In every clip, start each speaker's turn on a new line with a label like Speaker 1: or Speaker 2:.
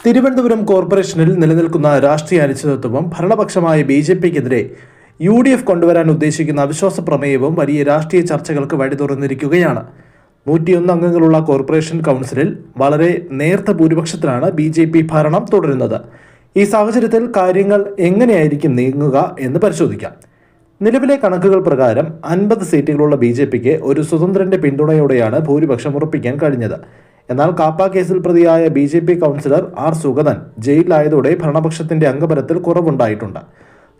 Speaker 1: തിരുവനന്തപുരം കോർപ്പറേഷനിൽ നിലനിൽക്കുന്ന രാഷ്ട്രീയ അനിശ്ചിതത്വവും ഭരണപക്ഷമായ BJPക്കെതിരെ UDF കൊണ്ടുവരാൻ ഉദ്ദേശിക്കുന്ന അവിശ്വാസ പ്രമേയവും വലിയ രാഷ്ട്രീയ ചർച്ചകൾക്ക് വഴി തുറന്നിരിക്കുകയാണ്. 101 അംഗങ്ങളുള്ള കോർപ്പറേഷൻ കൗൺസിലിൽ വളരെ നേർത്ത ഭൂരിപക്ഷത്തിലാണ് BJP ഭരണം തുടരുന്നത്. ഈ സാഹചര്യത്തിൽ കാര്യങ്ങൾ എങ്ങനെയായിരിക്കും നീങ്ങുക എന്ന് പരിശോധിക്കാം. നിലവിലെ കണക്കുകൾ പ്രകാരം 50 സീറ്റുകളുള്ള BJPക്ക് ഒരു സ്വതന്ത്രന്റെ പിന്തുണയോടെയാണ് ഭൂരിപക്ഷം ഉറപ്പിക്കാൻ കഴിഞ്ഞത്. എന്നാൽ കാപ്പ കേസിൽ പ്രതിയായ BJP കൗൺസിലർ R. സുഗതൻ ജയിലിലായതോടെ ഭരണപക്ഷത്തിന്റെ അംഗബലത്തിൽ കുറവുണ്ടായിട്ടുണ്ട്.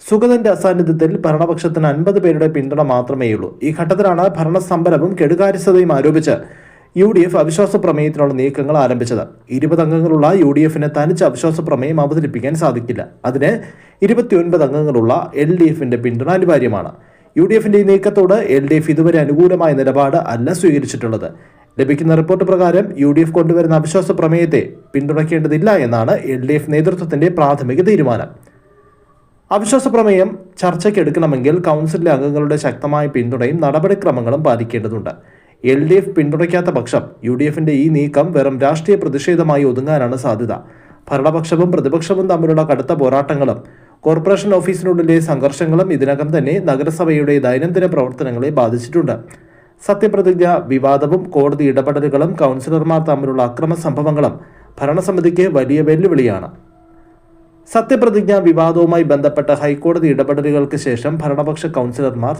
Speaker 1: സുഗതന്റെ അസാന്നിധ്യത്തിൽ ഭരണപക്ഷത്തിന് 50 പേരുടെ പിന്തുണ മാത്രമേയുള്ളൂ. ഈ ഘട്ടത്തിലാണ് ഭരണസമ്പരവും കെടുകാര്യസ്ഥതയും ആരോപിച്ച് UDF അവിശ്വാസ പ്രമേയത്തിനുള്ള നീക്കങ്ങൾ ആരംഭിച്ചത്. 20 അംഗങ്ങളുള്ള UDFന് തനിച്ച് അവിശ്വാസ പ്രമേയം അവതരിപ്പിക്കാൻ സാധിക്കില്ല. അതിന് 29 അംഗങ്ങളുള്ള LDFന്റെ പിന്തുണ അനിവാര്യമാണ്. UDFന്റെ ഈ നീക്കത്തോട് LDF ഇതുവരെ അനുകൂലമായ നിലപാട് അല്ല സ്വീകരിച്ചിട്ടുള്ളത്. ലഭിക്കുന്ന റിപ്പോർട്ട് പ്രകാരം UDF കൊണ്ടുവരുന്ന അവിശ്വാസ പ്രമേയത്തെ പിന്തുണയ്ക്കേണ്ടതില്ല എന്നാണ് LDF നേതൃത്വത്തിന്റെ പ്രാഥമിക തീരുമാനം. അവിശ്വാസ പ്രമേയം ചർച്ചയ്ക്കെടുക്കണമെങ്കിൽ കൗൺസിലിലെ അംഗങ്ങളുടെ ശക്തമായ പിന്തുണയും നടപടിക്രമങ്ങളും പാലിക്കേണ്ടതുണ്ട്. LDF പിന്തുണയ്ക്കാത്ത പക്ഷം UDFന്റെ ഈ നീക്കം വെറും രാഷ്ട്രീയ പ്രതിഷേധമായി ഒതുങ്ങാനാണ് സാധ്യത. ഭരണപക്ഷവും പ്രതിപക്ഷവും തമ്മിലുള്ള കടുത്ത പോരാട്ടങ്ങളും കോർപ്പറേഷൻ ഓഫീസിനുള്ളിലെ സംഘർഷങ്ങളും ഇതിനകം തന്നെ നഗരസഭയുടെ ദൈനംദിന പ്രവർത്തനങ്ങളെ ബാധിച്ചിട്ടുണ്ട്. സത്യപ്രതിജ്ഞ വിവാദവും കോടതി ഇടപെടലുകളും കൗൺസിലർമാർ തമ്മിലുള്ള അക്രമ സംഭവങ്ങളും ഭരണസമിതിക്ക് വലിയ വെല്ലുവിളിയാണ്. സത്യപ്രതിജ്ഞ വിവാദവുമായി ബന്ധപ്പെട്ട ഹൈക്കോടതി ഇടപെടലുകൾക്ക് ശേഷം ഭരണപക്ഷ കൗൺസിലർമാർ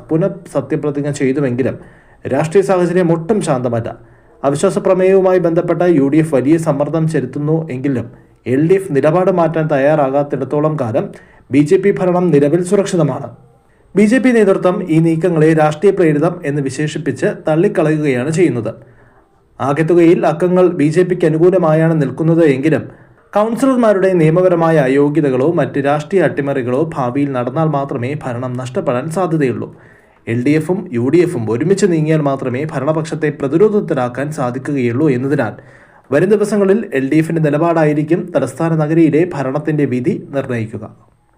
Speaker 1: സത്യപ്രതിജ്ഞ ചെയ്തുവെങ്കിലും രാഷ്ട്രീയ സാഹചര്യം ഒട്ടും ശാന്തമല്ല. അവിശ്വാസ പ്രമേയവുമായി ബന്ധപ്പെട്ട UDF വലിയ സമ്മർദ്ദം ചെലുത്തുന്നു എങ്കിലും LDF നിലപാട് മാറ്റാൻ തയ്യാറാകാത്തിടത്തോളം കാലം BJP ഭരണം നിലവിൽ സുരക്ഷിതമാണ്. BJP നേതൃത്വം ഈ നീക്കങ്ങളെ രാഷ്ട്രീയ പ്രേരിതം എന്ന് വിശേഷിപ്പിച്ച് തള്ളിക്കളയുകയാണ് ചെയ്യുന്നത്. ആകെത്തുകയിൽ അക്കങ്ങൾ BJPക്ക് അനുകൂലമായാണ് നിൽക്കുന്നത് എങ്കിലും കൗൺസിലർമാരുടെ നിയമപരമായ അയോഗ്യതകളോ മറ്റ് രാഷ്ട്രീയ അട്ടിമറികളോ ഭാവിയിൽ നടന്നാൽ മാത്രമേ ഭരണം നഷ്ടപ്പെടാൻ സാധ്യതയുള്ളൂ. LDFും UDFും ഒരുമിച്ച് നീങ്ങിയാൽ മാത്രമേ ഭരണപക്ഷത്തെ പ്രതിരോധത്തിലാക്കാൻ സാധിക്കുകയുള്ളൂ എന്നതിനാൽ വരും ദിവസങ്ങളിൽ LDFന്റെ നിലപാടായിരിക്കും തലസ്ഥാന നഗരിയിലെ ഭരണത്തിന്റെ വിധി നിർണ്ണയിക്കുക.